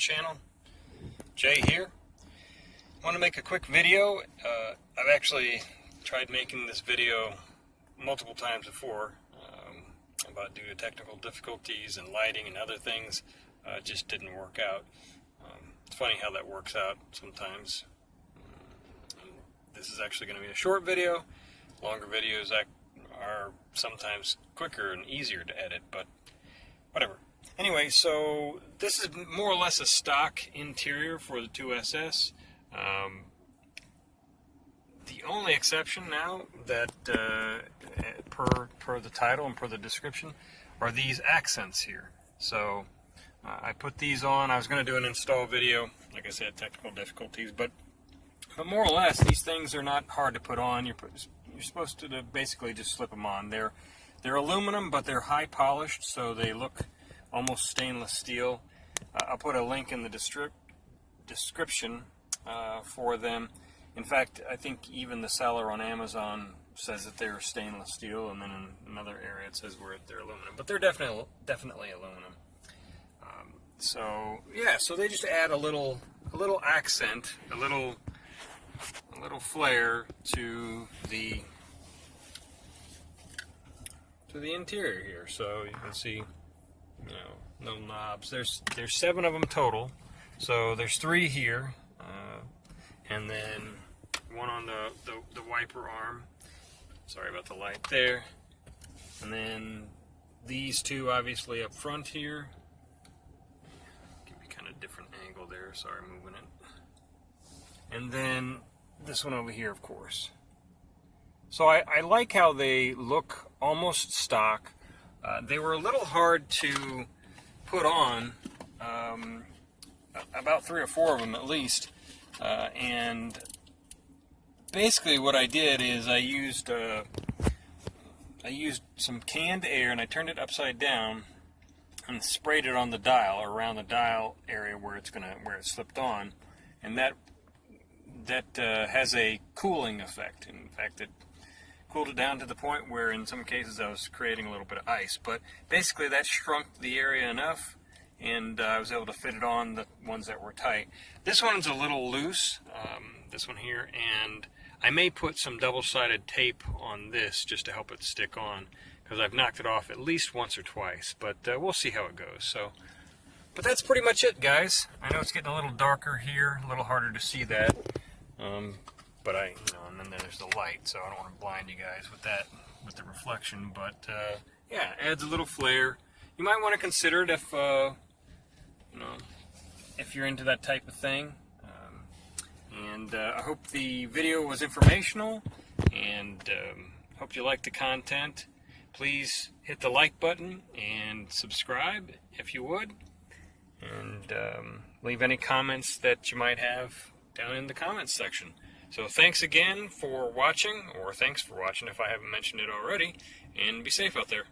channel. Jay here. I want to make a quick video. I've actually tried making this video multiple times before about due to technical difficulties and lighting and other things. It just didn't work out. It's funny how that works out sometimes. This is actually going to be a short video. Longer videos are sometimes quicker and easier to edit, but whatever. Anyway, so this is more or less a stock interior for the 2SS. The only exception now that per the title and per the description are these accents here. So I put these on. I was going to do an install video, like I said, technical difficulties, but more or less these things are not hard to put on. You're supposed to basically just slip them on. They're aluminum, but they're high polished, so they look almost stainless steel. I'll put a link in the description for them. In fact, I think even the seller on Amazon says that they're stainless steel, and then in another area it says where they're aluminum. But they're definitely aluminum. So yeah, so they just add a little accent, a little flair to the interior here. So you can see, no knobs. There's 7 of them total. So there's 3 here, and then 1 on the wiper arm. Sorry about the light there. And then these 2 obviously up front here. Give you kind of different angle there. Sorry, moving it. And then this one over here, of course. So I like how they look almost stock. They were a little hard to put on, about 3 or 4 of them at least. And basically what I did is I used some canned air, and I turned it upside down and sprayed it on the dial, or around the dial area where it slipped on, and that has a cooling effect. In fact, it cooled it down to the point where in some cases I was creating a little bit of ice, but basically that shrunk the area enough, and I was able to fit it on the ones that were tight. This one's a little loose, this one here, and I may put some double-sided tape on this just to help it stick on, because I've knocked it off at least once or twice, but we'll see how it goes. So, but that's pretty much it, guys. I know it's getting a little darker here, a little harder to see that, but and then there's the light, so I don't want to blind you guys with that, with the reflection. But yeah, adds a little flair. You might want to consider it if you're into that type of thing. And I hope the video was informational, and hope you liked the content. Please hit the like button and subscribe if you would, and leave any comments that you might have down in the comments section. So thanks again for watching, or thanks for watching if I haven't mentioned it already, and be safe out there.